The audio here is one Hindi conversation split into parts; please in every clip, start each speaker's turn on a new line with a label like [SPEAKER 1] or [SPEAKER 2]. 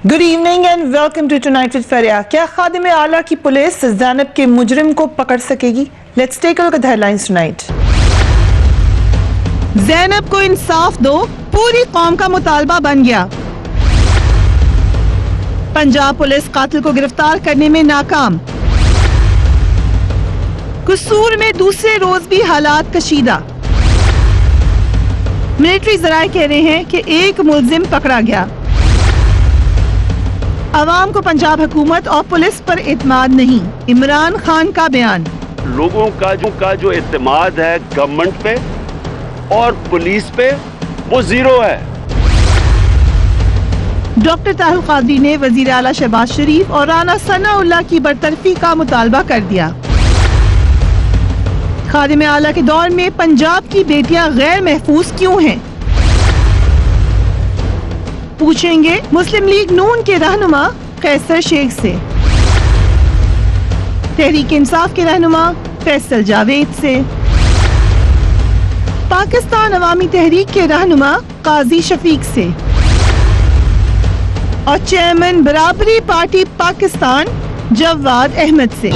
[SPEAKER 1] Good evening and welcome to tonight with Fariya. क्या खादिम आला की पुलिस ज़ैनब के मुजरिम को पकड़ सकेगी? Let's take a look at the headlines tonight. Zainab को इंसाफ दो, पूरी कौम का मुतालबा बन गया। पंजाब पुलिस कातिल को गिरफ्तार करने में नाकाम। कसूर में दूसरे रोज भी हालात कशीदा। मिलिट्री जराए कह रहे हैं कि एक मुलजिम पकड़ा गया। अवाम को पंजाब हुकूमत और पुलिस पर इत्मीनान नहीं, इमरान खान का बयान।
[SPEAKER 2] लोगों का जो इत्मीनान है गवर्नमेंट पे और पुलिस पे वो जीरो है।
[SPEAKER 1] डॉक्टर ताहिर कादरी ने वजीर आला शहबाज शरीफ और राना सनाउल्लाह की बरतरफी का मुतालबा कर दिया। खादिम आला के दौर में पंजाब की बेटियां गैर महफूज क्यों हैं? पूछेंगे मुस्लिम लीग नून के रहनुमा कैसर शेख से, तहरीक इंसाफ के रहनुमा फैसल जावेद से, पाकिस्तान अवामी तहरीक के रहनुमा काजी शफीक से और चेयरमैन बराबरी पार्टी पाकिस्तान जवाद अहमद से।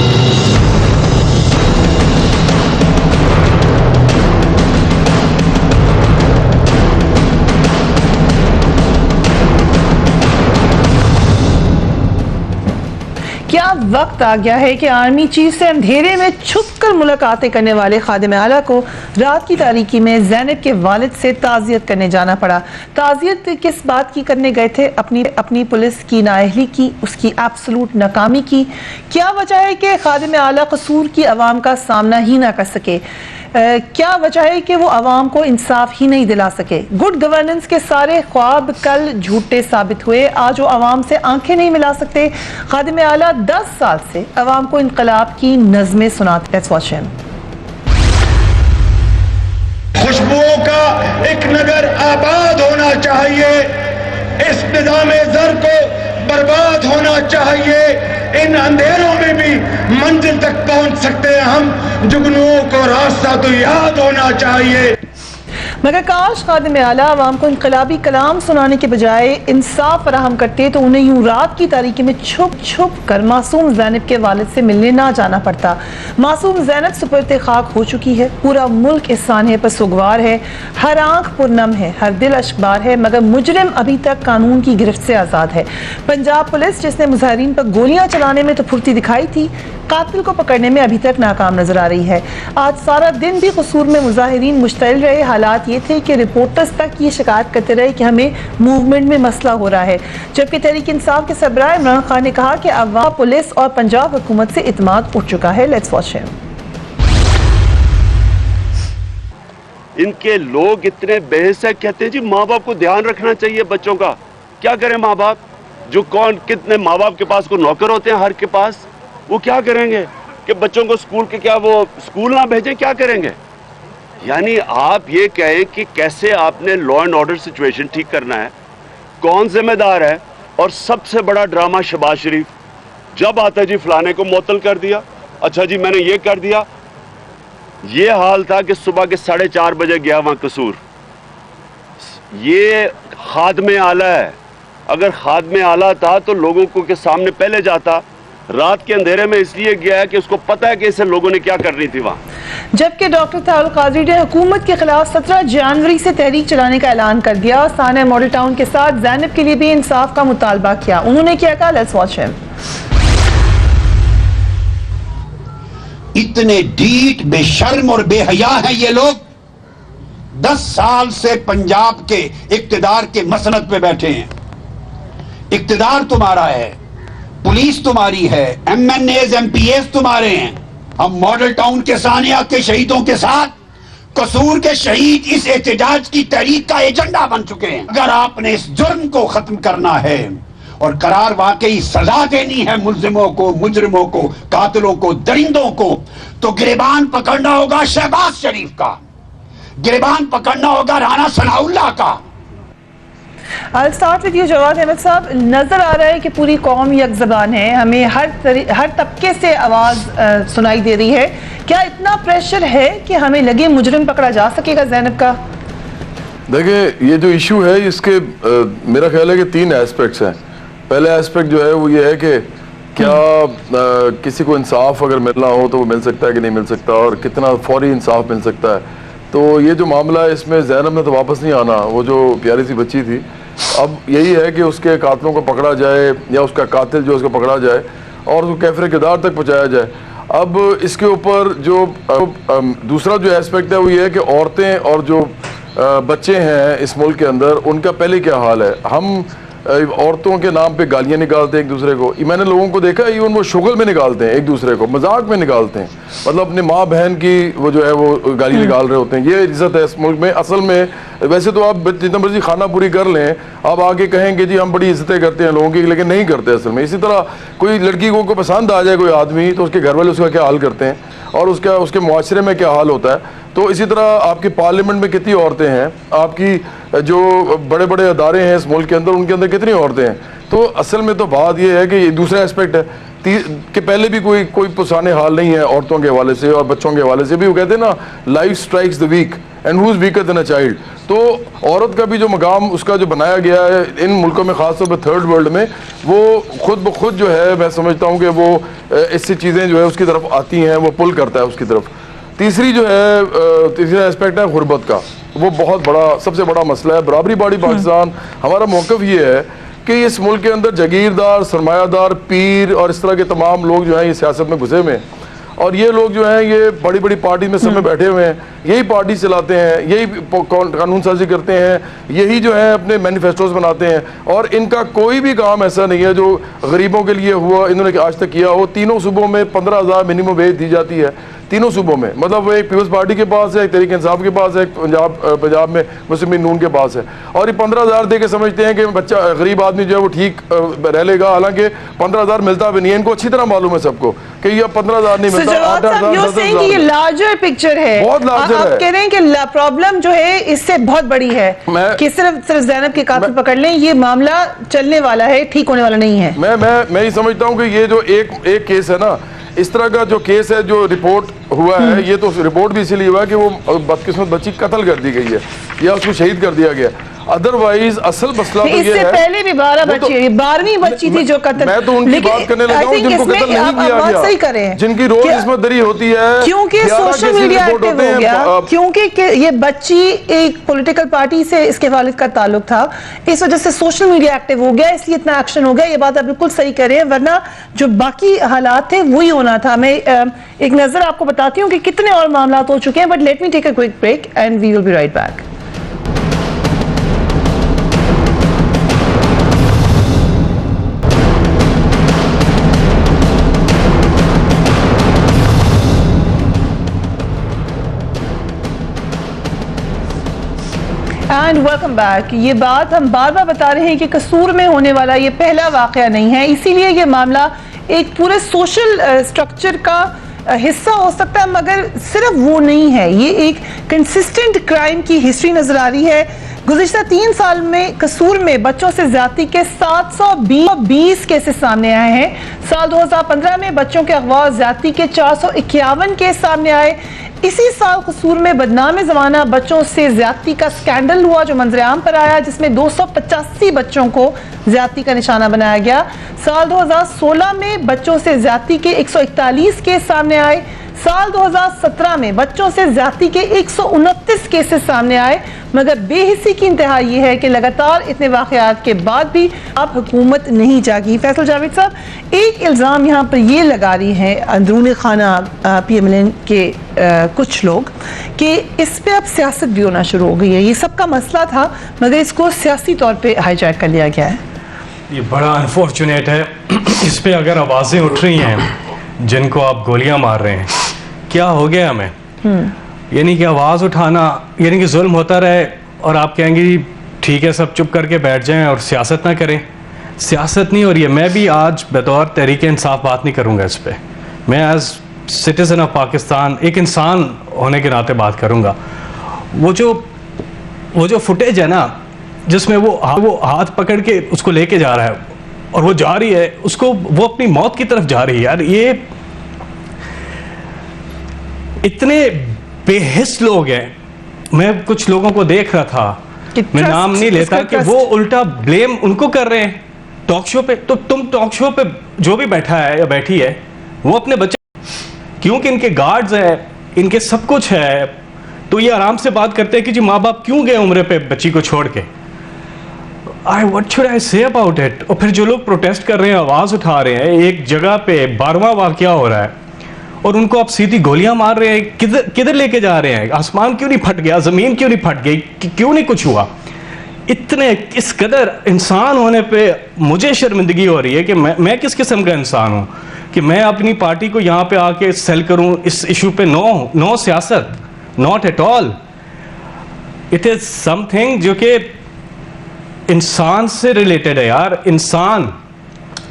[SPEAKER 1] क्या वक्त आ गया है कि आर्मी चीफ से अंधेरे में छुपकर मुलाकातें करने वाले खादिम आला को रात की तारीकी में ज़ैनब के वालिद से ताज़ियत करने जाना पड़ा। ताज़ियत किस बात की करने गए थे? अपनी पुलिस की नाअहली की, उसकी एब्सोलूट नाकामी की। क्या वजह है कि खादिम आला कसूर की आवाम का सामना ही ना कर सके? क्या वजह है कि वो आवाम को इंसाफ ही नहीं दिला सके? गुड गवर्नेंस के सारे ख्वाब कल झूठे साबित हुए। आज वो आवाम से आंखें नहीं मिला सकते। खादिम आला 10 साल से आवाम को इनकलाब की नज़में सुनाते। Let's watch him.
[SPEAKER 3] खुशबुओं का एक नगर आबाद होना चाहिए, इस निज़ाम ज़र को बर्बाद होना चाहिए। इन अंधेरों में भी मंजिल तक पहुंच सकते हैं हम, जुगनुओं को रास्ता तो याद होना चाहिए।
[SPEAKER 1] मगर काश खादिम आला आवाम को इनकलाबी कलाम सुनाने के बजाय इंसाफ फराहम करते तो उन्हें यूं रात की तारीकी में छुप छुप कर मासूम ज़ैनब के वालिद से मिलने ना जाना पड़ता। मासूम ज़ैनब सुपुर्द खाक हो चुकी है। पूरा मुल्क इस सानहे पर सुगवार है, हर आंख पुरनम है, हर दिल अश्कबार है, मगर मुजरिम अभी तक कानून की गिरफ्त से आज़ाद है। पंजाब पुलिस जिसने मुजाहिरीन पर गोलियां चलाने में तो फुर्ती दिखाई थी, कातिल को पकड़ने में अभी तक नाकाम नजर आ रही है। आज सारा दिन भी कसूर में मुजाहिरीन मुश्तइल रहे। हालात ये थे कि रिपोर्टर्स तक ये शिकायत करते रहे कि हमें मूवमेंट में मसला हो रहा है, जबकि तहरीक इंसाफ के सरबराह इमरान खान ने कहा कि अवाम, पुलिस और पंजाब हुकूमत से इत्मीनान उठ चुका है। Let's watch him.
[SPEAKER 2] इनके लोग इतने बेहिस्सा कहते हैं जी माँ बाप को ध्यान रखना चाहिए बच्चों का। क्या करें माँ बाप? जो कितने माँ बाप के पास को नौकर होते हैं, हर के पास, वो क्या करेंगे कि बच्चों को स्कूल के, क्या वो स्कूल ना भेजें? क्या करेंगे? यानी आप ये कहें कि कैसे आपने लॉ एंड ऑर्डर सिचुएशन ठीक करना है, कौन जिम्मेदार है? और सबसे बड़ा ड्रामा शहबाज शरीफ जब आता जी फलाने को मुअत्तल कर दिया, अच्छा जी मैंने ये कर दिया। ये हाल था कि सुबह के 4:30 बजे गया वहां कसूर। ये खादमे आला है। अगर खादमे आला था तो लोगों को के सामने पहले जाता। रात के अंधेरे में इसलिए गया है कि उसको पता है कि इसे लोगों ने क्या करनी थी वहां।
[SPEAKER 1] जबकि डॉक्टर ताहिर कादरी ने हुकूमत के खिलाफ 17 जनवरी से तहरीक चलाने का ऐलान कर दिया। साना मॉडल टाउन के साथ ज़ैनब के लिए भी इंसाफ का मुतालबा किया। उन्होंने क्या कहा? Let's watch him.
[SPEAKER 4] इतने ढीठ, बेशर्म और बेहया हैं ये लोग। 10 साल से पंजाब के इक्तिदार के मसनद पे बैठे हैं। इक्तिदार तुम्हारा है, पुलिस तुम्हारी है, MNAs MPAs तुम्हारे हैं। हम मॉडल टाउन के सानिया के शहीदों के साथ कसूर के शहीद इस एहतजाज की तहरीक का एजेंडा बन चुके हैं। अगर आपने इस जुर्म को खत्म करना है और करार वाकई सजा देनी है मुल्जिमों को, मुजरिमों को, कातिलों को, दरिंदों को, तो गिरबान पकड़ना होगा शहबाज शरीफ का, गिरबान पकड़ना होगा राना सनाउल्लाह का।
[SPEAKER 1] I'll start with you Jawad Ahmad साहब। नजर आ रहा है कि पूरी कौम एक ज़बान है, हमें हर तबके से आवाज़ सुनाई दे रही है। क्या इतना प्रेशर है कि हमें लगे मुजरिम पकड़ा जा सकेगा ज़ैनब का?
[SPEAKER 5] देखिए, ये जो इशू है इसके मेरा ख्याल है कि 3 एस्पेक्ट्स हैं। पहले एस्पेक्ट जो है वो ये है कि क्या किसी को इंसाफ अगर मिलना हो तो वो मिल सकता है कि नहीं मिल सकता, और कितना फौरी इंसाफ मिल सकता है। तो ये जो मामला है इसमें ज़ैनब ने तो वापस नहीं आना, वो जो प्यारी सी बच्ची थी, अब यही है कि उसके कातलों को पकड़ा जाए या उसका कातिल जो उसको पकड़ा जाए और उसको कैफरे किरदार तक पहुँचाया जाए। अब इसके ऊपर जो दूसरा जो एस्पेक्ट है वो ये है कि औरतें और जो बच्चे हैं इस मुल्क के अंदर, उनका पहले क्या हाल है। हम औरतों के नाम पे गालियां निकालते हैं एक दूसरे को, मैंने लोगों को देखा है इवन वो शुगल में निकालते हैं एक दूसरे को, मजाक में निकालते हैं, मतलब अपने माँ बहन की वो जो है वो गाली निकाल रहे होते हैं। ये इज्जत है इस मुल्क में। असल में वैसे तो आप जितना मर्जी खाना पूरी कर लें, आप आगे कहेंगे जी हम बड़ी इज्जतें करते हैं लोगों की, लेकिन नहीं करते असल में। इसी तरह कोई लड़की को पसंद आ जाए कोई आदमी, तो उसके घर वाले उसका क्या हाल करते हैं और उसके मुआशरे में क्या हाल होता है। तो इसी तरह आपके पार्लियामेंट में कितनी औरतें हैं, आपकी जो बड़े बड़े अदारे हैं इस मुल्क के अंदर, उनके अंदर कितनी औरतें हैं। तो असल में तो बात यह है कि ये दूसरा एस्पेक्ट है कि पहले भी कोई पुराने हाल नहीं है औरतों के हवाले से और बच्चों के हवाले से भी। वो कहते हैं ना, life strikes the weak and who is weaker than a child. तो औरत का भी जो मकाम उसका जो बनाया गया है इन मुल्कों में, खासतौर पर थर्ड वर्ल्ड में, वो खुद ब खुद जो है मैं समझता हूँ कि वो इससे चीज़ें जो है उसकी तरफ आती हैं, वो पुल करता है उसकी तरफ। तीसरी जो है तीसरा एस्पेक्ट है गुर्बत का, वो बहुत बड़ा सबसे बड़ा मसला है। बराबरी बाड़ी पाकिस्तान, हमारा मौक़िफ़ ये है कि इस मुल्क के अंदर जागीरदार, सरमायादार, पीर और इस तरह के तमाम लोग जो हैं ये सियासत में घुसे हुए हैं, और ये लोग जो हैं ये बड़ी बड़ी पार्टी में सब में बैठे हुए हैं, यही पार्टी चलाते हैं, यही कानून साजी करते हैं, यही जो है अपने मैनिफेस्टोज बनाते हैं, और इनका कोई भी काम ऐसा नहीं है जो गरीबों के लिए हुआ इन्होंने आज तक किया हो। तीनों सूबों में 15,000 मिनिमम वेज दी जाती है, तीनों सूबों में, मतलब वो एक पीपल्स पार्टी के पास है, एक तहरीक इंसाफ के पास है, एक पंजाब में मुस्लिम लीग नून के पास है, और ये 15,000 दे के समझते हैं कि बच्चा गरीब आदमी जो है वो ठीक रह लेगा, हालांकि 15,000 मिलता भी नहीं है। इनको अच्छी तरह मालूम है सबको कि ये 15,000 नहीं मिलता, 8,000
[SPEAKER 1] ये लार्जर पिक्चर है,
[SPEAKER 5] बहुत लार्जर है।
[SPEAKER 1] आप कह रहे हैं कि प्रॉब्लम जो है इससे बहुत बड़ी है कि सिर्फ ज़ैनब के कातिल पकड़ लें, ये मामला चलने वाला है, ठीक होने वाला नहीं है।
[SPEAKER 5] मैं ये समझता हूँ कि ये जो एक केस है ना, इस तरह का जो केस है जो रिपोर्ट हुआ है, ये तो रिपोर्ट भी इसीलिए हुआ कि वो बदकिस्मत बच्ची कत्ल कर दी गई है या उसको शहीद कर दिया गया। अदरवाइज असल मसला तो ये है,
[SPEAKER 1] पहले भी 12 बच्ची, 12वीं बच्ची थी जो कत्ल।
[SPEAKER 5] मैं तो उनकी बात करने लगा हूं जिनको कत्ल नहीं किया गया,
[SPEAKER 1] सही करें,
[SPEAKER 5] जिनकी रोज इसमें दरी होती है,
[SPEAKER 1] क्योंकि सोशल मीडिया एक्टिव हो गया, क्योंकि ये बच्ची एक पॉलिटिकल पार्टी से इसके वालिद का ताल्लुक था, इस वजह से सोशल मीडिया एक्टिव हो गया, इसलिए इतना एक्शन हो गया। ये बात आप बिल्कुल सही कह रहे हैं, वरना जो बाकी हालात थे वही होना था। मैं एक नजर आपको बताती हूँ कि कितने और मामला हो चुके हैं, but let me take a quick break and we will be right back. And welcome back. ये बात हम बार बार बता रहे हैं कि कसूर में होने वाला ये पहला वाकया नहीं है, इसीलिए ये मामला एक पूरे सोशल स्ट्रक्चर का हिस्सा हो सकता है, मगर सिर्फ वो नहीं है। ये एक कंसिस्टेंट क्राइम की हिस्ट्री नजर आ रही है। गुज़िश्ता 3 साल में कसूर में बच्चों से ज्यादती के 720 केसेस सामने आए हैं। साल 2015 में बच्चों के अगवा और ज्यादती के 451 केस सामने आए। इसी साल कसूर में बदनाम ज़माना बच्चों से ज्यादती का स्कैंडल हुआ जो मंजरेआम पर आया, जिसमें 285 बच्चों को ज्यादती का निशाना बनाया गया। साल 2016 में बच्चों से ज्यादती के 141 केस सामने आए। साल 2017 में बच्चों से ज्यादती के 129 केसेस सामने आए। मगर बेहिसी की इंतहा यह है कि लगातार इतने वाक़यात के बाद भी अब हुकूमत नहीं जागी। फैसल जावेद साहब, एक इल्ज़ाम यहाँ पर ये लगा रही है अंदरूनी खाना PMLN के कुछ लोग कि इस पर अब सियासत भी होना शुरू हो गई है। ये सबका मसला था मगर इसको सियासी तौर पर हाईजैक कर लिया गया है।
[SPEAKER 6] ये बड़ा अनफॉर्चुनेट है। इस पर अगर आवाज़ें उठ रही हैं जिनको आप गोलियां मार रहे हैं, क्या हो गया हमें, यानी कि आवाज़ उठाना यानी कि जुल्म होता रहे और आप कहेंगे ठीक है सब चुप करके बैठ जाएं और सियासत ना करें। सियासत नहीं हो रही है। मैं भी आज बतौर तहरीक इंसाफ बात नहीं करूँगा इस पर, मैं एज सिटीज़न ऑफ पाकिस्तान एक इंसान होने के नाते बात करूँगा। वो जो फुटेज है ना जिसमें वो हाथ पकड़ के उसको लेके जा रहा है और वो जा रही है उसको, वो अपनी मौत की तरफ जा रही है। यार ये इतने बेहिस लोग हैं। मैं कुछ लोगों को देख रहा था, मैं नाम नहीं लेता, कि वो उल्टा ब्लेम उनको कर रहे हैं टॉक शो पे, तो तुम टॉक शो पे जो भी बैठा है या बैठी है वो अपने बच्चे, क्योंकि इनके गार्ड्स है, इनके सब कुछ है, तो ये आराम से बात करते हैं कि जी माँ बाप क्यों गए उम्र पे बच्ची को छोड़ के। What should I say about it. और फिर जो लोग प्रोटेस्ट कर रहे हैं, आवाज उठा रहे हैं, एक जगह पे 12वां वाकया हो रहा है और उनको आप सीधी गोलियां मार रहे हैं, किधर लेके जा रहे हैं? आसमान क्यों नहीं फट गया, जमीन क्यों नहीं फट गई, क्यों नहीं कुछ हुआ? इतने इस कदर इंसान होने पे मुझे शर्मिंदगी हो रही है कि मैं किस किस्म का इंसान हूं कि मैं अपनी पार्टी को यहां पे आके सेल करूं इस इशू पे। नो सियासत, not at all. It is something जो कि इंसान से रिलेटेड है यार, इंसान।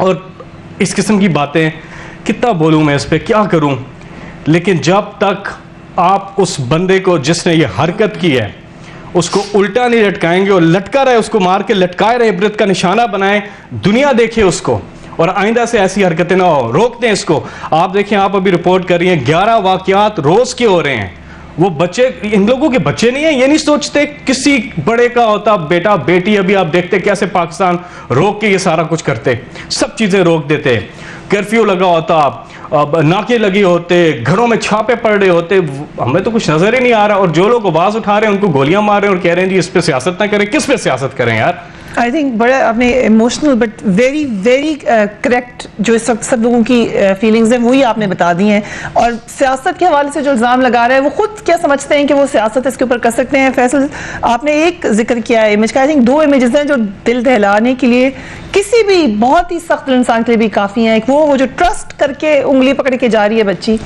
[SPEAKER 6] और इस किस्म की बातें कितना बोलूं मैं इस पे, क्या करूं? लेकिन जब तक आप उस बंदे को जिसने ये हरकत की है उसको उल्टा नहीं लटकाएंगे और लटका रहे उसको मार के लटकाए रहे, इबरत का निशाना बनाएं, दुनिया देखे उसको और आइंदा से ऐसी हरकतें ना हो, रोकते हैं इसको। आप देखें, आप अभी रिपोर्ट कर रही हैं 11 वाकयात रोज के हो रहे हैं। वो बच्चे, इन लोगों के बच्चे नहीं है, ये नहीं सोचते किसी बड़े का होता बेटा बेटी। अभी आप देखते कैसे पाकिस्तान रोक के ये सारा कुछ करते, सब चीजें रोक देते। कर्फ्यू लगा होता, नाके लगे होते, घरों में छापे पड़ रहे होते, हमें तो कुछ नजर ही नहीं आ रहा। और जो लोग आवाज उठा रहे हैं उनको गोलियां मार रहे हैं और कह रहे हैं जी इस पे सियासत ना करें। किस पे सियासत करें यार?
[SPEAKER 1] आई थिंक बड़ा आपने emotional but very very correct जो इस वक्त सब लोगों की फीलिंग्स हैं वही आपने बता दी हैं। और सियासत के हवाले से जो इल्ज़ाम लगा रहे हैं वो खुद क्या समझते हैं कि वो सियासत इसके ऊपर कर सकते हैं? फैसल, आपने एक जिक्र किया है इमेज का, आई थिंक 2 इमेजेस हैं जो दिल दहलाने के लिए किसी भी बहुत ही सख्त इंसान के लिए भी काफ़ी हैं। एक वो जो ट्रस्ट करके उंगली पकड़ के जा रही है बच्ची,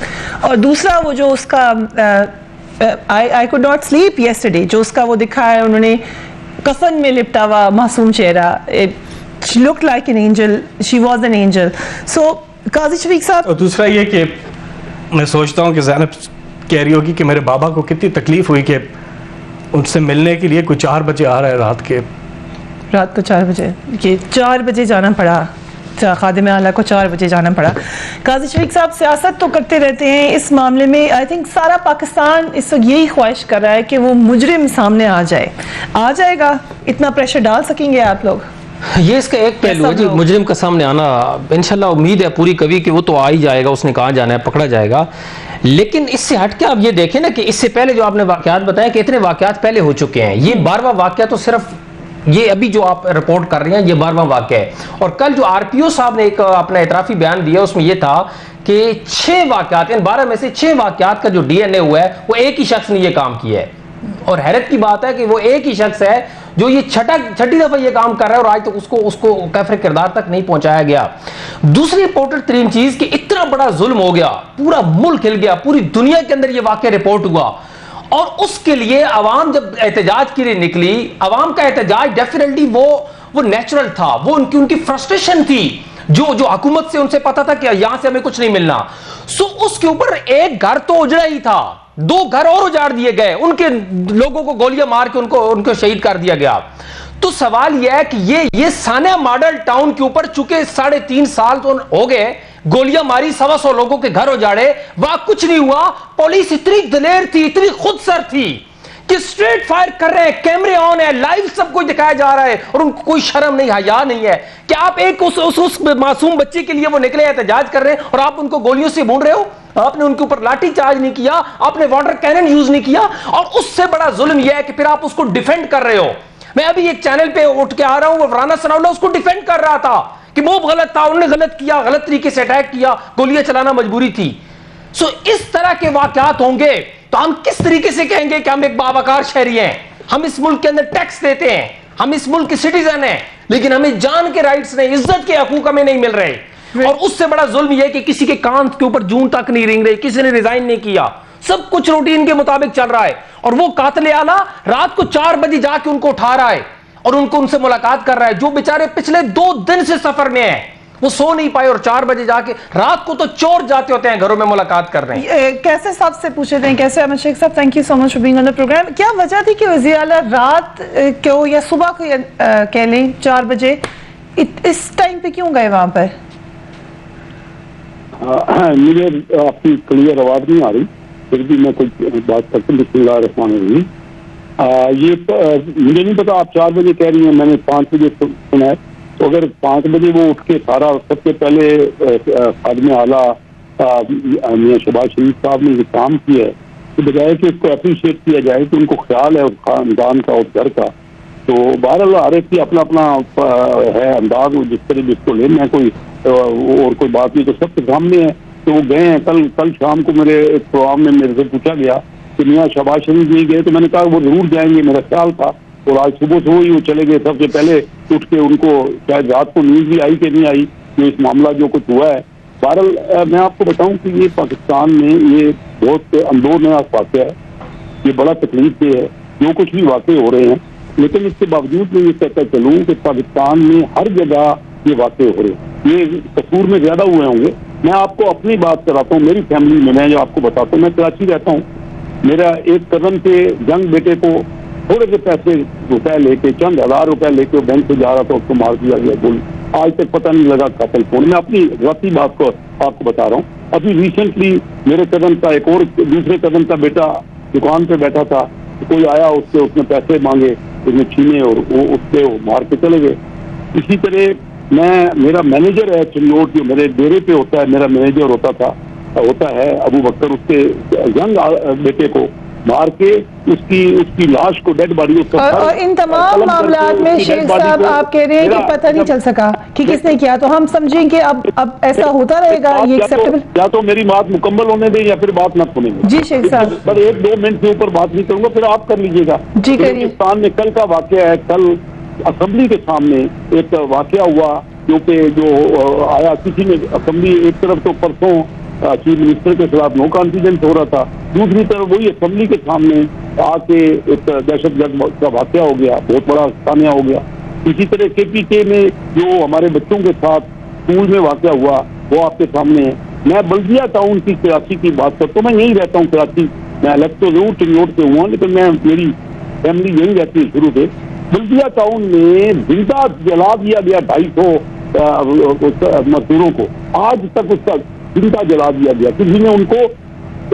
[SPEAKER 1] और दूसरा वो जो उसका I could not sleep yesterday, जो उसका वो दिखा है उन्होंने कफन में लिपटा हुआ मासूम चेहरा। She looked like an angel, she was an angel. So Qazi Shafiq साहब,
[SPEAKER 6] और दूसरा ये कि मैं सोचता हूँ कि ज़ैनब कह रही होगी कि मेरे बाबा को कितनी तकलीफ हुई कि उनसे मिलने के लिए कोई 4 बजे आ रहा है रात को 4 बजे, कि 4 बजे जाना पड़ा, खादिम आला को 4 बजे जाना पड़ा। काजी शफीक साहब, सियासत तो करते रहते हैं, इस मामले में आई थिंक सारा पाकिस्तान इस वक्त यही ख्वाहिश कर रहा है कि वो मुजरिम सामने आ जाए। आ जाएगा? इतना प्रेशर डाल सकेंगे आप लोग?
[SPEAKER 7] ये इसका एक पहलू है जी, मुजरिम का सामने आना। इंशाल्लाह उम्मीद है पूरी कभी कि वो तो आ ही जाएगा, उसने कहाँ जाना है, पकड़ा जाएगा। लेकिन इससे हटके आप ये देखें ना कि इससे पहले जो आपने वाकयात बताया कि इतने वाकयात पहले हो चुके हैं। ये 12वां वाकया तो सिर्फ ये अभी जो आप रिपोर्ट कर रहे हैं ये 12वां वाकया है। और कल जो आरपीओ साहब ने एक अपना एतराफी बयान दिया उसमें यह था कि 6 वाकयात, इन 12 में से 6 वाकयात का जो डीएनए हुआ है वो एक ही शख्स ने ये काम किया है। और हैरत की बात है कि वो एक ही शख्स है जो ये छठी दफा ये काम कर रहा है और आज तक उसको कैफरे किरदार तक नहीं पहुंचाया गया। दूसरी इंपॉर्टेंट तरीन चीज कि इतना बड़ा जुल्म हो गया, पूरा मुल्क हिल गया, पूरी दुनिया के अंदर ये वाकया रिपोर्ट हुआ। और उसके लिए अवाम जब एहतजाज के लिए निकली, अवाम का एहतजाज डेफिनेटली वो नेचुरल था, वो उनकी फ्रस्ट्रेशन थी जो हुकूमत से उनसे पता था कि यहां से हमें कुछ नहीं मिलना। सो उसके ऊपर एक घर तो उजड़ा ही था, 2 घर और उजाड़ दिए गए, उनके लोगों को गोलियां मार के उनको शहीद कर दिया गया। तो सवाल यह है कि ये सानिया मॉडल टाउन के ऊपर चूंकि 3.5 साल तो हो गए, गोलियां मारी, 125 लोगों के घर उजाड़े, वहां कुछ नहीं हुआ। पुलिस इतनी दलेर थी, इतनी खुदसर थी कि स्ट्रेट फायर कर रहे हैं, कैमरे ऑन है, लाइव सब कुछ दिखाया जा रहा है और उनको कोई शर्म नहीं, हया नहीं है कि आप एक उस मासूम बच्चे के लिए वो निकले एहतजाज कर रहे हैं और आप उनको गोलियों से भून रहे हो। आपने उनके ऊपर लाठी चार्ज नहीं किया, आपने वाटर कैनन यूज नहीं किया। और उससे बड़ा जुल्म यह है कि फिर आप उसको डिफेंड कर रहे हो। मैं अभी एक चैनल पे उठ के आ रहा हूं, वो राना सनाउल्लाह उसको डिफेंड कर रहा था कि वो गलत था, उन्होंने गलत किया, गलत तरीके से अटैक किया, गोलियां चलाना मजबूरी थी। सो इस तरह के वाकयात होंगे तो हम किस तरीके से कहेंगे कि हम एक बावकार शहरी हैं? हम इस मुल्क के अंदर टैक्स देते हैं, हम इस मुल्क के सिटीजन हैं, लेकिन हमें जान के राइट्स नहीं, इज्जत के हकूक हमें नहीं मिल रहे। और उससे बड़ा जुल्म यह कि किसी के कान के ऊपर जून तक नहीं रेंग रही, किसी ने रिजाइन नहीं किया, सब कुछ रूटीन के मुताबिक चल रहा है। और वो कातिल आला रात को 4 बजे जाके उनको उठा रहा है और उनसे मुलाकात कर रहा है, जो बेचारे पिछले 2 दिन से सफर में है, वो सो नहीं पाए और 4 बजे जाके, रात को तो चोर जाते होते हैं घरों में मुलाकात कर रहे हैं।
[SPEAKER 1] कैसे साहब से पूछे थे, कैसे Ahmad Sheikh Sahab, thank you so much for being on the program. क्या वजह थी कि वज़ीर आला रात को या सुबह को कह लें 4 बजे इस टाइम पे क्यों गए वहां पर?
[SPEAKER 8] मुझे आपकी क्लियर आवाज नहीं आ रही, फिर भी मैं कुछ बात करते। बिस्मिल्लाहिर्रहमानिर्रहीम। ये मुझे नहीं पता आप 4 बजे कह रही हैं, मैंने 5 बजे सुना है, तो अगर 5 बजे वो उठ के सारा सबसे पहले खादिम आला मियां शहबाज शरीफ साहब ने जो काम किया है, तो बजाय कि उसको अप्रिशिएट किया जाए कि उनको ख्याल है उस खानदान का, उस घर का, तो बहरहाल हर एक की अपना अपना है अंदाज, जिस तरह जिसको लेना है, कोई और कोई बात नहीं, तो सबके सामने है। तो वो गए हैं। कल शाम को मेरे एक प्रोग्राम में मेरे से पूछा गया कि मियां शहबाज शरीफ नहीं गए, तो मैंने कहा वो जरूर जाएंगे, मेरा ख्याल था। और आज सुबह ही वो चले गए। सबसे पहले उठ के उनको शायद रात को नींद भी आई कि नहीं आई, जो इस मामला जो कुछ हुआ है। बहरहाल मैं आपको बताऊं कि ये पाकिस्तान में ये बहुत अंदोनाक वाक़या है, ये बड़ा तकलीफ दे है जो कुछ भी वाक़े हो रहे हैं। लेकिन इसके बावजूद मैं ये कहता चलूँ कि पाकिस्तान में हर जगह ये वाक़े हो रहे हैं। ये कसूर में ज्यादा हुए होंगे। मैं आपको अपनी बात कराता हूँ, मेरी फैमिली में मैं जो आपको बताता हूँ, मैं कराची रहता हूँ। मेरा एक कजन के यंग बेटे को थोड़े से पैसे रुपए लेके, चंद हजार रुपए लेके बैंक से जा रहा था, उसको मार दिया गया गोली। आज तक पता नहीं लगा कत्ल कौन। मैं अपनी जाती बात को आपको बता रहा हूँ। अभी रिसेंटली मेरे कजन का एक और दूसरे कजन का बेटा दुकान पे बैठा था, तो कोई आया उसने पैसे मांगे, उसने छीने और वो उससे मार के चले गए। इसी तरह मेरा मैनेजर है चिन्नौट, जो मेरे डेरे पे होता है, मेरा मैनेजर होता है अबू बकर, उसके यंग बेटे को मार के उसकी लाश को, डेड बॉडी,
[SPEAKER 1] और इन तमाम मामलात में शेख साहब आप कह रहे हैं कि पता नहीं चल सका कि किसने किया, तो हम समझें कि अब ऐसा होता रहेगा, ये एक्सेप्टेबल?
[SPEAKER 8] या तो मेरी बात मुकम्मल होने दें या फिर बात मत होने दें।
[SPEAKER 1] जी शेख साहब,
[SPEAKER 8] पर 1-2 मिनट के ऊपर बात नहीं करूंगा, फिर आप कर लीजिएगा।
[SPEAKER 1] जी करिए।
[SPEAKER 8] पाकिस्तान में कल का वाकया है। कल असेंबली के सामने एक वाकया हुआ, क्योंकि जो आया किसी ने असेंबली, एक तरफ तो परसों चीफ मिनिस्टर के खिलाफ नो कॉन्फिडेंस हो रहा था, दूसरी तरफ वही असेंबली के सामने आके एक दहशतगर्द का वाकया हो गया, बहुत बड़ा तानिया हो गया। इसी तरह KPK में जो हमारे बच्चों के साथ स्कूल में वाकया हुआ, वो आपके सामने है। मैं बल्दिया टाउन की कराची की बात करता हूँ। मैं यही रहता हूँ कराची, मैं अलग तो जरूर चिन्नौट से हुआ, लेकिन मेरी फैमिली यही रहती है शुरू से। बल्दिया टाउन में जिंदा जला दिया गया 250 मजदूरों को, आज तक उसका जिंदा जला दिया गया, किसी ने उनको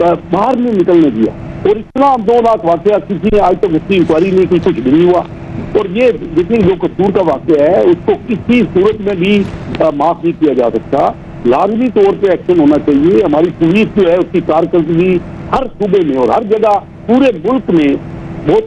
[SPEAKER 8] बाहर नहीं निकलने दिया। और इतना 2 लाख वाकया, किसी ने आज तक उसकी इंक्वायरी नहीं की, कुछ भी नहीं हुआ। और ये देखिए जो कसूर का वाकया है, उसको किसी सूरत में भी माफ नहीं किया जा सकता। लाजमी तौर पे एक्शन होना चाहिए। हमारी पुलिस जो है उसकी कारकर्दगी हर सूबे में और हर जगह पूरे मुल्क में बहुत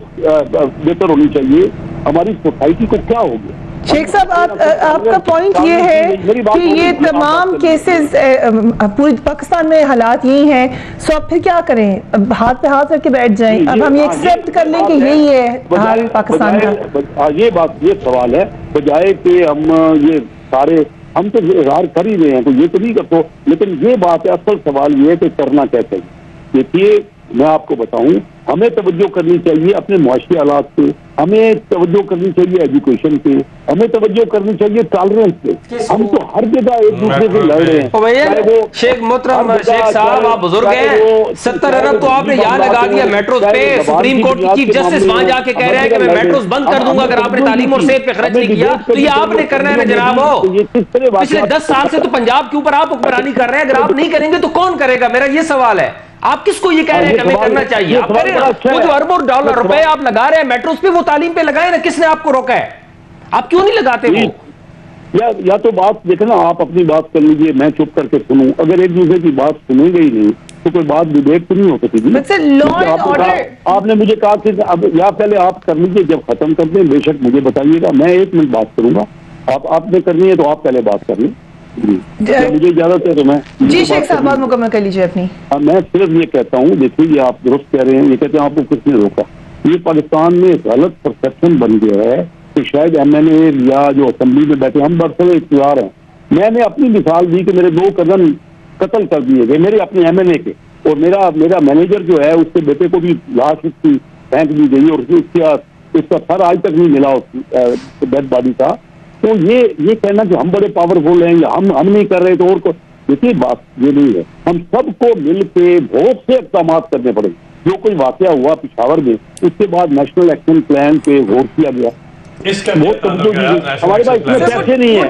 [SPEAKER 8] बेहतर होनी चाहिए। हमारी सोसाइटी को क्या हो गया?
[SPEAKER 1] शेख साहब, आपका पॉइंट ये है कि ये तमाम केसेस पूरे पाकिस्तान में हालात यही हैं, सो अब फिर क्या करें? अब हाथ पे हाथ रख के बैठ जाएं? अब हम ये एक्सेप्ट कर लें कि यही है हाल पाकिस्तान का?
[SPEAKER 8] ये सवाल है, बजाय कि हम ये सारे हम तो इजहार कर ही रहे हैं, तो ये तो नहीं करते। लेकिन ये बात है, असल सवाल ये है कि करना क्या चाहिए। देखिए मैं आपको बताऊं, हमें तवज्जो करनी चाहिए अपने मुआशी हालात पे, हमें तवज्जो करनी चाहिए एजुकेशन पे, हमें तवज्जो करनी चाहिए टॉलरेंस पे। हम तो हर जगह एक दूसरे से लड़ रहे हैं।
[SPEAKER 7] शेख मोहतरम, शेख साहब आप बुजुर्ग हैं, 70 अरब तो आपने यहाँ लगा दिया मेट्रोज पे। सुप्रीम कोर्ट की चीफ जस्टिस वहां जाके कह रहे हैं कि मैं मेट्रोज बंद कर दूंगा अगर आपने तालीम और सेहत पे खर्च नहीं किया। तो ये आपने करना है ना जनाब। हो पिछले 10 साल से तो पंजाब के ऊपर आप हुक्मरानी कर रहे हैं, अगर आप नहीं करेंगे तो कौन करेगा? मेरा ये सवाल है। आप किसको ये कह रहे हैं कि हमें करना चाहिए? आप करें ना, वो जो अरबों डॉलर रुपए आप लगा रहे हैं मेट्रोज पे, वो तालीम पे लगाए ना। किसने आपको रोका है? आप क्यों नहीं लगाते वो?
[SPEAKER 8] या तो बात देखे ना, आप अपनी बात कर लीजिए, मैं चुप करके सुनूं। अगर एक दूसरे की बात सुनेंगे ही नहीं तो कोई बात डिबेट तो नहीं हो सकती। आपने मुझे कहा कि अब या पहले आप कर लीजिए, जब खत्म कर दें बेशक मुझे बताइएगा, मैं 1 मिनट बात करूंगा। आपने करनी है तो आप पहले बात कर लें, मुझे इजाजत है तो मैं
[SPEAKER 1] जी शेख साहब बात मुकम्मल कर लीजिए अपनी।
[SPEAKER 8] मैं सिर्फ ये कहता हूँ, देखिए ये आप दुरुस्त कह रहे हैं, ये कहते हैं आपको किसने रोका। ये पाकिस्तान में गलत परसेप्शन बन गया है कि शायद MNA या जो असेंबली में बैठे हम बरसले इख्तियार हैं। मैंने अपनी मिसाल दी कि मेरे 2 कजन कत्ल कर दिए गए, मेरे अपने MNA के, और मेरा मैनेजर जो है उसके बेटे को भी लाश उसकी फेंक दी गई और उसका सर आज तक नहीं मिला डेड बॉडी का। तो ये कहना कि हम बड़े पावरफुल हैं या हम नहीं कर रहे तो और को, देखिए बात ये नहीं है। हम सबको मिल के बहुत से इक़दाम करने पड़े। जो कोई वाकया हुआ पिशावर में, उसके बाद नेशनल एक्शन प्लान पे गौर किया गया। हमारे पास इसमें पैसे नहीं है,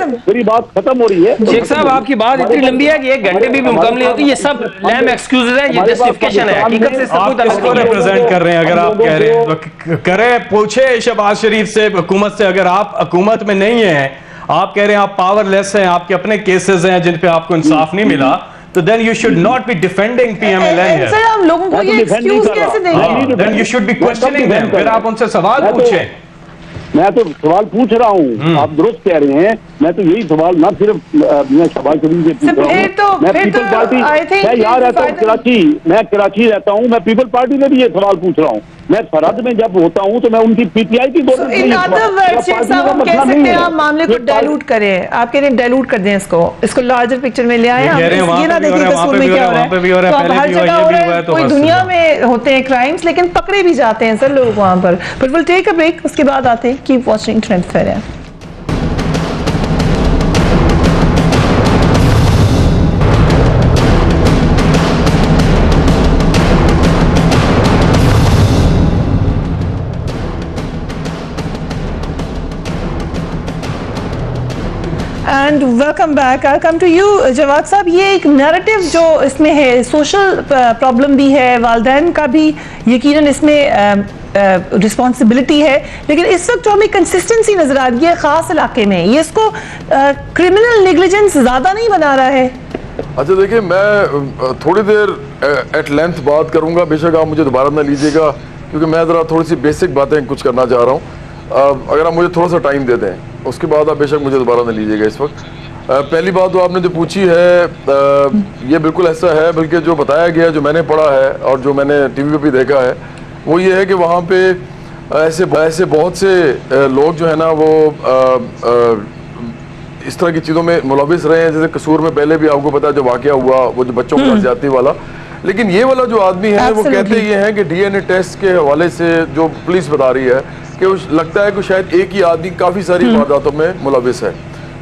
[SPEAKER 8] मेरी बात खत्म हो रही है।
[SPEAKER 7] शेख साहब आपकी बात इतनी लंबी है कि 1 घंटे भी मुकम्मल नहीं होती। ये सब लैम एक्सक्यूजेज है, ये जस्टिफिकेशन है, हकीकत से सब कुछ
[SPEAKER 6] इसको रिप्रेजेंट कर रहे हैं। अगर आप कह रहे हैं तो करें, पूछे शहबाज शरीफ से, हुकूमत से, अगर आप हुकूमत में नहीं है, आप कह रहे हैं आप पावरलेस हैं, आपके अपने केसेस हैं जिन पे आपको इंसाफ नहीं मिला, तो then you should not be defending PMLN
[SPEAKER 1] sir हम लोगों को ये एक्सक्यूज कैसे देंगे?
[SPEAKER 6] Then you should be questioning them, फिर आप उनसे सवाल पूछें।
[SPEAKER 8] मैं तो सवाल पूछ रहा हूँ, आप दुरुस्त कह रहे हैं, मैं तो यही सवाल ना सिर्फ मैं शहबाज शरीफ से पूछ रहा हूँ, मैं पीपल पार्टी, मैं यहाँ रहता हूँ कराची, मैं कराची रहता हूँ, मैं पीपल पार्टी में भी ये सवाल पूछ रहा हूँ। मैं सरहद में जब होता हूँ तो मैं उनकी PTI की
[SPEAKER 1] इन अदर वर्ड्स साहब हम कह सकते हैं आप मामले को डाइल्यूट करें, आप कह रहे हैं डाइल्यूट कर दें इसको लार्जर पिक्चर में ले आए, हम ये ना देखें कसूर में क्या हो रहा है। तो अब हर जगह हो रहा है, कोई दुनिया में होते हैं क्राइम्स लेकिन पकड़े भी जाते हैं सर लोग वहाँ पर। But will take a break, उसके बाद आते हैं। Keep watching trends fair. And welcome back. I come to you Jawad Sahab, ये एक नैरेटिव जो इसमें है, सोशल प्रॉब्लम भी है, वालिदैन का भी यकीनन इसमें रिस्पॉन्सिबिलिटी है, लेकिन इस वक्त जो हमें कंसिस्टेंसी नजर आ रही है खास इलाके में, ये इसको क्रिमिनल नेग्लिजेंस ज्यादा नहीं बना रहा है?
[SPEAKER 5] अच्छा देखिए, मैं थोड़ी देर एट लेंथ बात करूंगा, बेशक आप मुझे दोबारा ना लीजिएगा, क्योंकि मैं ज़रा थोड़ी सी बेसिक बातें कुछ करना चाह रहा हूँ। अगर आप मुझे थोड़ा सा टाइम दे दें, उसके बाद आप बेशक मुझे दोबारा ना लीजिएगा इस वक्त। पहली बात तो आपने जो पूछी है, ये बिल्कुल ऐसा है, बल्कि जो बताया गया, जो मैंने पढ़ा है और जो मैंने TV पे भी देखा है, वो ये है कि वहाँ पे ऐसे बहुत से लोग जो है ना वो इस तरह की चीज़ों में मुलविस रहे हैं। जैसे कसूर में पहले भी आपको पता है जो वाक़या हुआ, वो जो बच्चों को ज्यादती वाला, लेकिन ये वाला जो आदमी है वो कहते ये हैं कि DNA टेस्ट के हवाले से जो पुलिस बता रही है कि लगता है कि शायद एक ही आदमी काफ़ी सारी वारदातों में मुलविस है।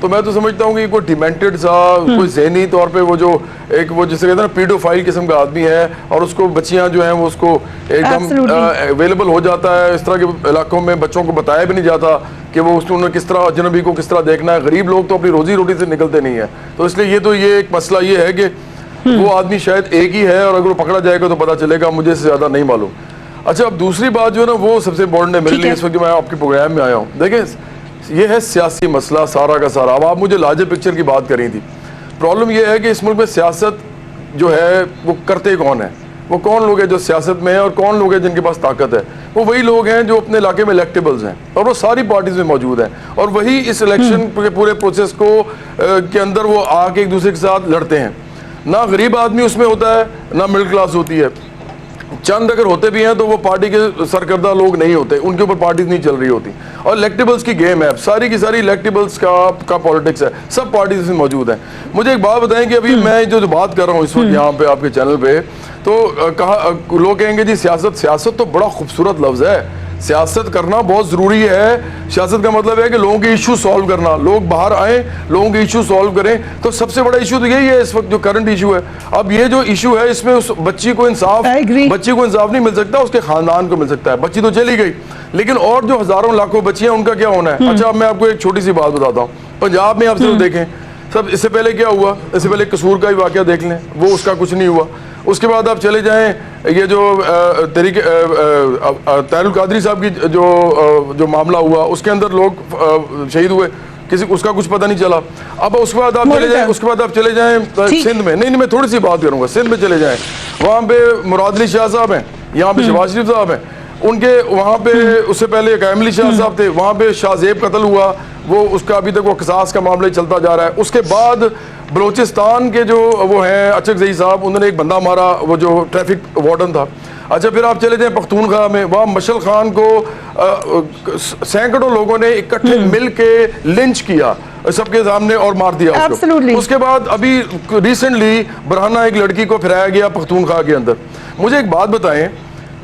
[SPEAKER 5] तो मैं तो समझता हूँ कि कोई डिमेंटेड सा, कोई ज़हनी तौर पे वो जो एक वो जिसे कहते हैं ना पीडोफाइल किस्म का आदमी है, और उसको बच्चियाँ जो हैं वो उसको एकदम अवेलेबल हो जाता है। इस तरह के इलाकों में बच्चों को बताया भी नहीं जाता कि वो उन्होंने किस तरह अजनबी को किस तरह देखना है। गरीब लोग तो अपनी रोजी रोटी से निकलते नहीं है, तो इसलिए ये एक मसला ये है कि वो आदमी शायद एक ही है, और अगर वो पकड़ा जाएगा तो पता चलेगा, मुझे इससे ज़्यादा नहीं मालूम। अच्छा, अब दूसरी बात जो है ना वो सबसे इम्पोर्टेंट है मेरे लिए इस वक्त मैं आपके प्रोग्राम में आया हूँ। देखें, ये है सियासी मसला सारा का सारा। अब आप मुझे लार्जर पिक्चर की बात करी थी। प्रॉब्लम ये है कि इस मुल्क में सियासत जो है वो करते कौन है, वो कौन लोग हैं जो सियासत में हैं, और कौन लोग हैं जिनके पास ताकत है। वो वही लोग हैं जो अपने इलाके में इलेक्टेबल्स हैं, और वो सारी पार्टीज में मौजूद हैं, और वही इस इलेक्शन के पूरे प्रोसेस को के अंदर वो आके एक दूसरे के साथ लड़ते हैं। ना गरीब आदमी उसमें होता है, ना मिडिल क्लास होती है। चंद अगर होते भी हैं तो वो पार्टी के सरकर्दा लोग नहीं होते, उनके ऊपर पार्टीज नहीं चल रही होती, और इलेक्टेबल्स की गेम है, सारी की सारी इलेक्टेबल्स का पॉलिटिक्स है, सब पार्टीज में मौजूद हैं। मुझे एक बात बताएं कि अभी मैं जो बात कर रहा हूँ इस वक्त यहाँ पे आपके चैनल पे, तो कहा लोग कहेंगे जी सियासत तो बड़ा खूबसूरत लफ्ज़ है, सियासत करना बहुत ज़रूरी है। सियासत का मतलब है कि लोगों के इशू सॉल्व करना, लोग बाहर आए, लोगों के इशू सॉल्व करें। तो सबसे बड़ा इशू तो यही है इस वक्त जो करंट इशू है। अब ये जो इशू है इसमें उस बच्ची को इंसाफ नहीं मिल सकता, उसके खानदान को मिल सकता है। बच्ची तो चली गई, लेकिन और जो हजारों लाखों बच्चियां, उनका क्या होना है? अच्छा, अब मैं आपको एक छोटी सी बात बताता हूँ। पंजाब में आप सिर्फ देखें, सब इससे पहले क्या हुआ, इससे पहले कसूर का ही वाकया देख लें, वो उसका कुछ नहीं हुआ। उसके बाद आप चले जाएं, ये जो तारुल कादरी साहब की जो मामला हुआ, उसके अंदर लोग शहीद हुए, किसी उसका कुछ पता नहीं चला। अब उसके बाद आप चले जाएं सिंध में, नहीं मैं थोड़ी सी बात करूंगा, सिंध में चले जाएं, वहाँ पे मुराद अली शाह साहब हैं, यहाँ पे शहबाज शरीफ साहब हैं, उनके वहाँ पे उससे पहले कायम अली शाह साहब थे, वहाँ पे शाहजेब कत्ल हुआ, वो उसका अभी तक वो क़िसास का मामला चलता जा रहा है। उसके बाद बलोचिस्तान के जो वो हैं अचक ज़ई साहब, उन्होंने एक बंदा मारा, वो जो ट्रैफिक वार्डन था। अच्छा, फिर आप चले जाएं पख्तूनख्वा में, वहाँ मशल खान को सैकड़ों लोगों ने इकट्ठे मिल के लिंच किया सबके सामने और मार दिया उसको। उसके बाद अभी रिसेंटली बरहाना एक लड़की को फिराया गया पख्तूनख्वा के अंदर। मुझे एक बात बताएं,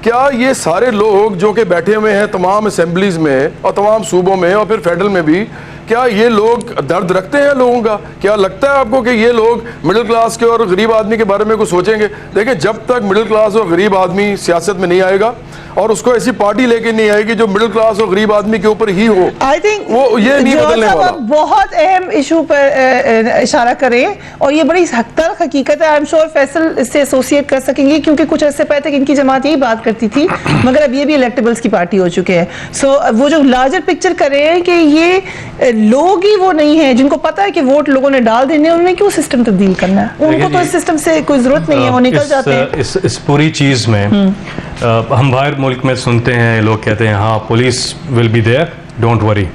[SPEAKER 5] क्या ये सारे लोग जो कि बैठे हुए हैं तमाम असेंबलीज में और तमाम सूबों में और फिर फेडरल में भी, क्या ये लोग दर्द रखते हैं लोगों का? क्या लगता है आपको कि ये लोग मिडिल क्लास के और गरीब आदमी के बारे में कुछ सोचेंगे? देखिए, जब तक मिडिल क्लास और गरीब आदमी सियासत में नहीं आएगा, और उसको ऐसी पार्टी लेके नहीं आएगी जो मिडिल क्लास और गरीब आदमी के ऊपर ही हो।
[SPEAKER 1] आई थिंक
[SPEAKER 5] वो ये नहीं बदलने वाला।
[SPEAKER 1] बहुत अहम इशू पर इशारा करें और ये बड़ी तल्ख हकीकत है। आई एम श्योर फैसल इससे एसोसिएट कर सकेंगे क्योंकि कुछ अर्से पहले तक इनकी जमात यही बात करती थी, मगर अब ये भी इलेक्टेबल्स की पार्टी हो चुके हैं। सो वो जो लार्जर पिक्चर कर रहे हैं कि ये लोग ही वो नहीं है जिनको पता है कि वोट लोगों ने डाल देने, उन्होंने क्यों सिस्टम तब्दील करना है? उनको तो इस सिस्टम से कोई जरूरत नहीं है, वो निकल जाते हैं।
[SPEAKER 6] इस पूरी चीज में हम बाहर मुल्क में सुनते हैं, लोग कहते हैं हाँ police will be there, don't worry,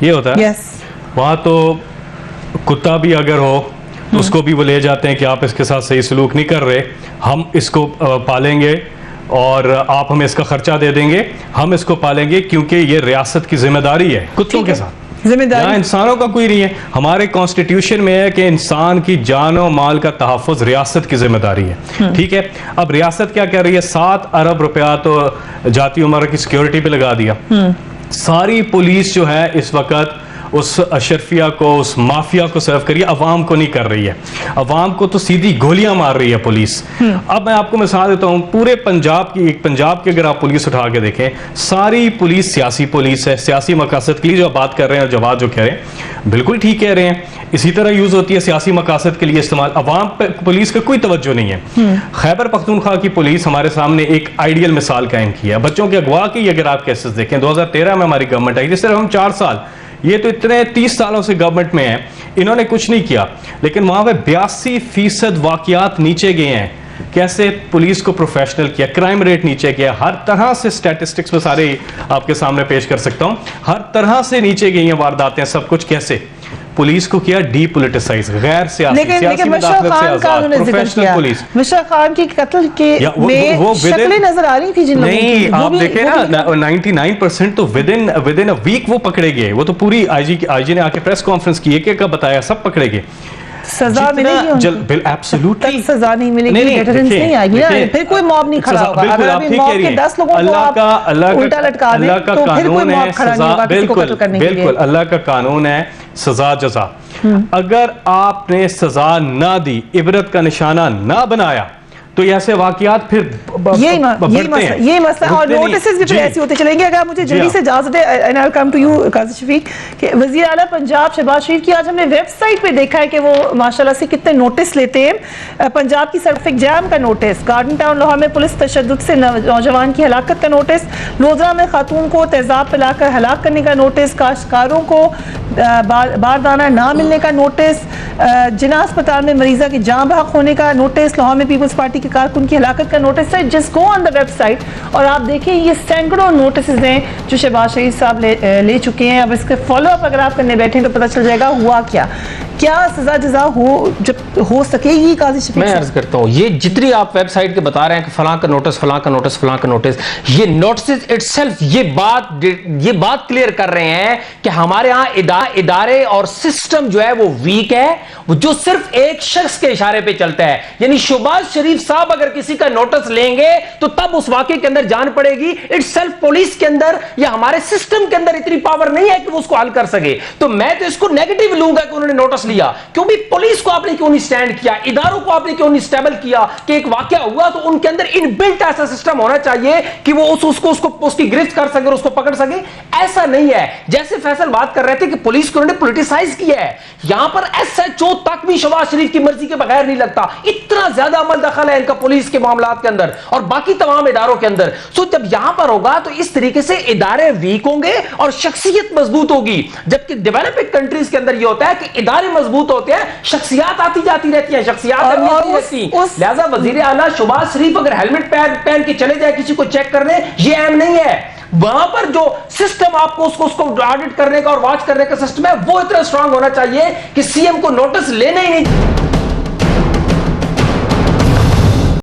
[SPEAKER 6] ये होता है। वहाँ तो कुत्ता भी अगर हो तो उसको भी वो ले जाते हैं कि आप इसके साथ सही सलूक नहीं कर रहे, हम इसको पालेंगे और आप हमें इसका खर्चा दे देंगे, हम इसको पालेंगे क्योंकि ये रियासत की जिम्मेदारी है। कुत्तों के साथ यहाँ इंसानों का कोई नहीं है। हमारे कॉन्स्टिट्यूशन में है कि इंसान की जान और माल का तहफ़्फ़ुज़ रियासत की जिम्मेदारी है। ठीक है, अब रियासत क्या कर रही है? 7 अरब रुपया तो जाती उमर की सिक्योरिटी पे लगा दिया। सारी पुलिस जो है इस वक्त उस अशरफिया को, उस माफिया को सर्व करिए, अवाम को नहीं कर रही है। अवाम को तो सीधी गोलियां मार रही है पुलिस। अब मैं आपको मिसाल देता हूं, पूरे पंजाब की अगर आप पुलिस उठा के देखें, सारी पुलिस सियासी पुलिस है। सियासी मकासद के लिए जो बात कर रहे हैं और जवाब जो कह रहे हैं बिल्कुल ठीक कह रहे हैं, इसी तरह यूज होती है सियासी मकासद के लिए इस्तेमाल। अवाम पे पुलिस का कोई तवज्जो नहीं है। खैबर पख्तूनख्वा की पुलिस हमारे सामने एक आइडियल मिसाल कायम की है। बच्चों के अगवा की अगर आप केसेस देखें, 2013 में हमारी गवर्नमेंट आई, जिस तरह हम 4 साल, ये तो इतने 30 सालों से गवर्नमेंट में है, इन्होंने कुछ नहीं किया, लेकिन वहां पे 82% वाकयात नीचे गए हैं। कैसे? पुलिस को प्रोफेशनल किया, क्राइम रेट नीचे गया, हर तरह से स्टैटिस्टिक्स में सारे आपके सामने पेश कर सकता हूं, हर तरह से नीचे गई हैं वारदातें, सब कुछ। कैसे? पुलिस को किया डीपोलिटिसाइज, गैर सियासी,
[SPEAKER 1] लेकिन मुशर्रफ खान का उन्होंने जिक्र किया, मुशर्रफ खान की कत्ल के में शक्लें नजर आ रही थी जिन लोगों की।
[SPEAKER 6] नहीं, आप देखें ना 99% तो विद इन अ वीक वो पकड़े गए। वो तो पूरी आईजी ने आके प्रेस कॉन्फ्रेंस की, एक का बताया, सब पकड़े गए।
[SPEAKER 1] सजा मिलेगी,
[SPEAKER 6] एब्सोल्युटली
[SPEAKER 1] सजा नहीं मिलेगी, डेटरेंस नहीं आएगी ना, फिर कोई मॉब नहीं खड़ा होगा। अगर अभी मॉब के 10 लोगों को आप उल्टा लटका दें तो फिर कोई मॉब खड़ा नहीं होगा किसी को कत्ल करने के लिए।
[SPEAKER 6] बिल्कुल, अल्लाह का कानून है सजा जजा। अगर आपने सजा ना दी, इबरत का निशाना ना बनाया, तो ऐसे वाकयात फिर
[SPEAKER 1] ये मसला और नोटिसेस भी फिर ऐसे होते चलेंगे। अगर मुझे जल्दी से इजाजत है, and I will come to you Qazi Shafiq, कि वज़ीर आला पंजाब शहबाज शरीफ की आज हमने वेबसाइट पे देखा है कि वो माशाल्लाह से कितने नोटिस लेते हैं। पंजाब की ट्रैफिक जैम का नोटिस, गार्डन टाउन लाहौर में पुलिस तशद्दुद से नौजवान की हलाकत का नोटिस, लोधरा में खातून को तेजाब पिलाकर हलाक करने का नोटिस, काश्तकारों को बारदाना ना मिलने का नोटिस, जिना अस्पताल में मरीजा की जान बहक होने का नोटिस, लाहौर में पीपल्स पार्टी के कारकुन की हलाकत का नोटिस है। Just go on the website और आप देखिए ये सैकड़ों नोटिस हैं जो शहबाज शरीफ साहब ले चुके हैं। अब इसके फॉलो अप अगर आप करने बैठे तो पता चल जाएगा हुआ क्या सजा जजा हो सकेगी। काजी शफीक,
[SPEAKER 7] मैं अर्ज करता हूँ, ये जितनी आप वेबसाइट के बता रहे हैं कि फलां का नोटिस, फलां का नोटिस, फलां का नोटिस, ये नोटिस इटसेल्फ ये बात क्लियर कर रहे हैं कि हमारे यहाँ इदारे और सिस्टम जो है वो वीक है, वो जो सिर्फ एक शख्स के इशारे पे चलता है। यानी शहबाज शरीफ साहब अगर किसी का नोटिस लेंगे तो तब उस वाकये के अंदर जान पड़ेगी। इटसेल्फ पुलिस के अंदर या हमारे सिस्टम के अंदर इतनी पावर नहीं है कि वो उसको हल कर सके। तो मैं तो इसको नेगेटिव लूंगा कि उन्होंने नोटिस लिया, क्योंकि पुलिस को आपने क्यों नहीं स्टैंड किया, इदारों को आपने क्यों नहीं स्टेबल किया कि एक वाकया हुआ तो उनके अंदर इनबिल्ट ऐसा सिस्टम होना चाहिए कि वो उसकी गिरफ्त कर सके, उसको पकड़ सके। ऐसा नहीं है। जैसे फैसल बात कर रहे थे कि पुलिस को उन्होंने पॉलिटिसाइज किया है, यहां पर एसएचओ तक भी शहबाज शरीफ की मर्जी के बगैर नहीं लगता। इतना ज्यादा अमल दखल है इनका पुलिस के मामलात के अंदर और बाकी तमाम इदारों के अंदर। सो जब यहां पर होगा तो इस तरीके से इदारे वीक होंगे और शख्सियत मजबूत होगी। जबकि डेवलपिंग कंट्रीज के अंदर यह होता है कि इदारे मजबूत होते हैं, शख्सियात आती जाती रहती हैं, शख्सियात लिहाजा वजीर आला शहबाज शरीफ अगर हेलमेट पहन के चले जाए किसी को चेक करने, ये अहम नहीं है। वहां पर जो सिस्टम आपको उसको ऑडिट करने का और वॉच करने का सिस्टम है वो इतना स्ट्रांग होना चाहिए कि सीएम को नोटिस लेने ही नहीं।